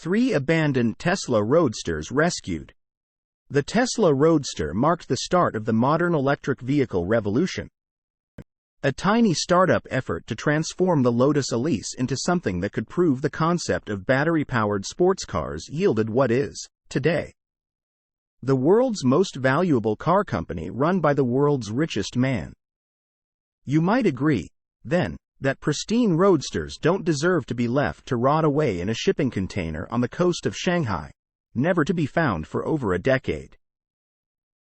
3 abandoned Tesla Roadsters rescued. The Tesla Roadster marked the start of the modern electric vehicle revolution. A tiny startup effort to transform the Lotus Elise into something that could prove the concept of battery-powered sports cars yielded what is, today, the world's most valuable car company run by the world's richest man. You might agree, then, that pristine roadsters don't deserve to be left to rot away in a shipping container on the coast of Shanghai, never to be found for over a decade.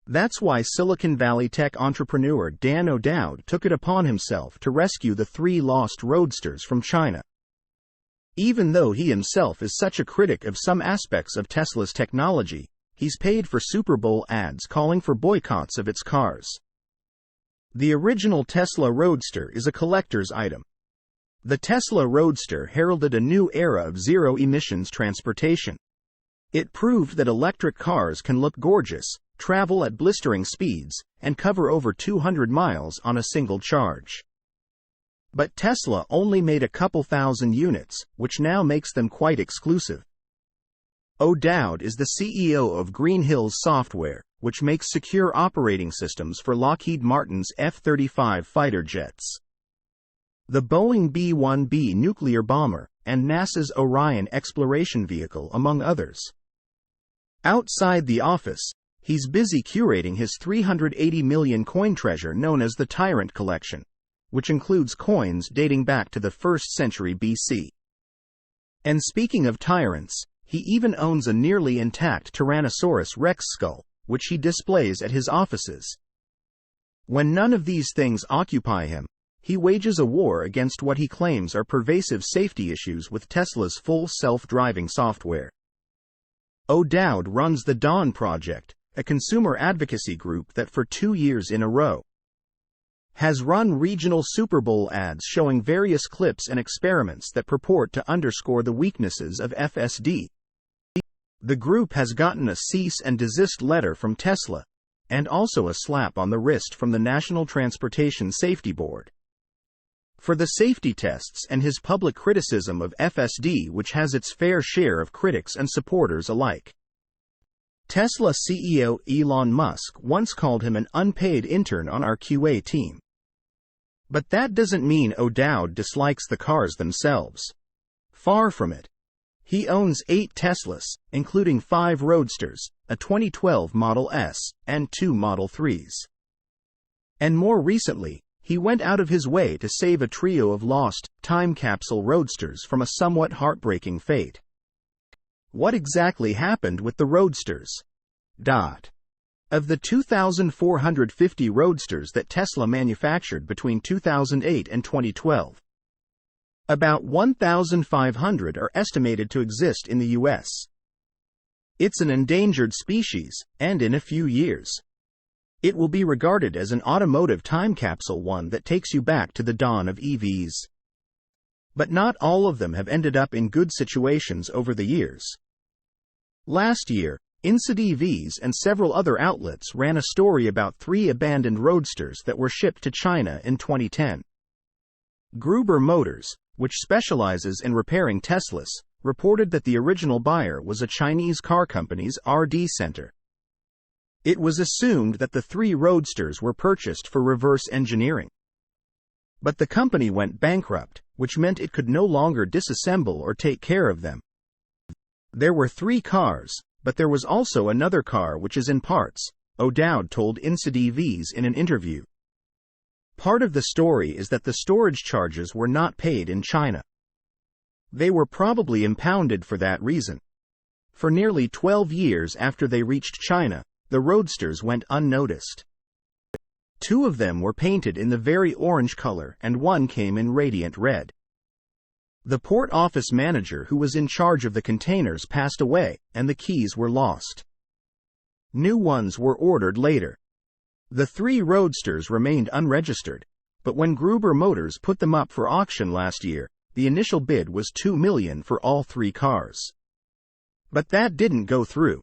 That's why Silicon Valley tech entrepreneur Dan O'Dowd took it upon himself to rescue the 3 lost roadsters from China. Even though he himself is such a critic of some aspects of Tesla's technology, he's paid for Super Bowl ads calling for boycotts of its cars. The original Tesla Roadster is a collector's item. The Tesla Roadster heralded a new era of zero-emissions transportation. It proved that electric cars can look gorgeous, travel at blistering speeds, and cover over 200 miles on a single charge. But Tesla only made a couple thousand units, which now makes them quite exclusive. O'Dowd is the CEO of Green Hills Software, which makes secure operating systems for Lockheed Martin's F-35 fighter jets, the Boeing B-1B nuclear bomber, and NASA's Orion exploration vehicle, among others. Outside the office, he's busy curating his 380 million coin treasure known as the Tyrant Collection, which includes coins dating back to the 1st century BC. And speaking of tyrants, he even owns a nearly intact Tyrannosaurus Rex skull, which he displays at his offices. When none of these things occupy him, he wages a war against what he claims are pervasive safety issues with Tesla's full self-driving software. O'Dowd runs the Dawn Project, a consumer advocacy group that for 2 years in a row has run regional Super Bowl ads showing various clips and experiments that purport to underscore the weaknesses of FSD. The group has gotten a cease and desist letter from Tesla, and also a slap on the wrist from the National Transportation Safety Board for the safety tests and his public criticism of FSD, which has its fair share of critics and supporters alike. Tesla CEO Elon Musk once called him an unpaid intern on our QA team. But that doesn't mean O'Dowd dislikes the cars themselves. Far from it. He owns 8 Teslas, including 5 Roadsters, a 2012 Model S, and 2 Model 3s. And more recently, he went out of his way to save a trio of lost, time capsule Roadsters from a somewhat heartbreaking fate. What exactly happened with the Roadsters? Of the 2,450 Roadsters that Tesla manufactured between 2008 and 2012, about 1,500 are estimated to exist in the U.S. It's an endangered species, and in a few years, it will be regarded as an automotive time capsule, one that takes you back to the dawn of EVs. But not all of them have ended up in good situations over the years. Last year, insideevs and several other outlets ran a story about 3 abandoned Roadsters that were shipped to China in 2010. Gruber Motors, which specializes in repairing Teslas, reported that the original buyer was a Chinese car company's R&D center. It was assumed that the 3 Roadsters were purchased for reverse engineering. But the company went bankrupt, which meant it could no longer disassemble or take care of them. There were 3 cars, but there was also another car which is in parts, O'Dowd told insideevs in an interview. Part of the story is that the storage charges were not paid in China. They were probably impounded for that reason. For nearly 12 years after they reached China, the Roadsters went unnoticed. 2 of them were painted in the very orange color and 1 came in radiant red. The port office manager who was in charge of the containers passed away, and the keys were lost. New ones were ordered later. The 3 Roadsters remained unregistered, but when Gruber Motors put them up for auction last year, the initial bid was $2 million for all 3 cars. But that didn't go through.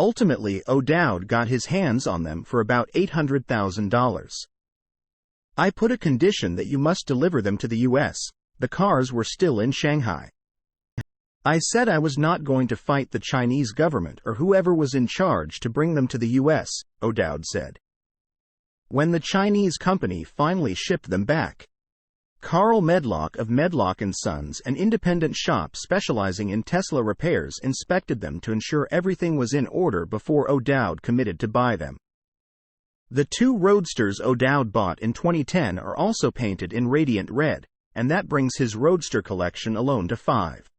Ultimately, O'Dowd got his hands on them for about $800,000. I put a condition that you must deliver them to the U.S. The cars were still in Shanghai. I said I was not going to fight the Chinese government or whoever was in charge to bring them to the US, O'Dowd said. When the Chinese company finally shipped them back, Carl Medlock of Medlock & Sons, an independent shop specializing in Tesla repairs, inspected them to ensure everything was in order before O'Dowd committed to buy them. The 2 Roadsters O'Dowd bought in 2010 are also painted in radiant red, and that brings his Roadster collection alone to 5.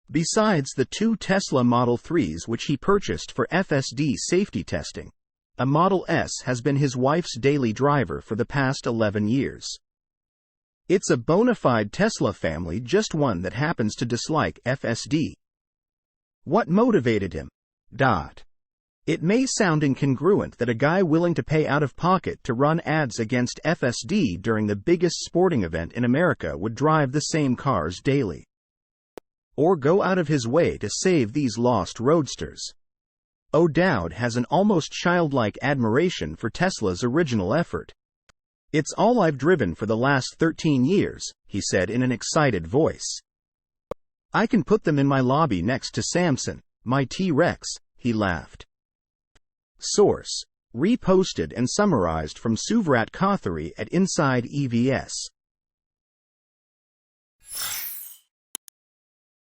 Besides the 2 Tesla Model 3s which he purchased for FSD safety testing, a Model S has been his wife's daily driver for the past 11 years. It's a bona fide Tesla family, just one that happens to dislike FSD. What motivated him? It may sound incongruent that a guy willing to pay out of pocket to run ads against FSD during the biggest sporting event in America would drive the same cars daily, or go out of his way to save these lost Roadsters. O'Dowd has an almost childlike admiration for Tesla's original effort. "It's all I've driven for the last 13 years, he said in an excited voice. "I can put them in my lobby next to Samson, my T-Rex," he laughed. Source: reposted and summarized from Suvrat Kothari at insideevs.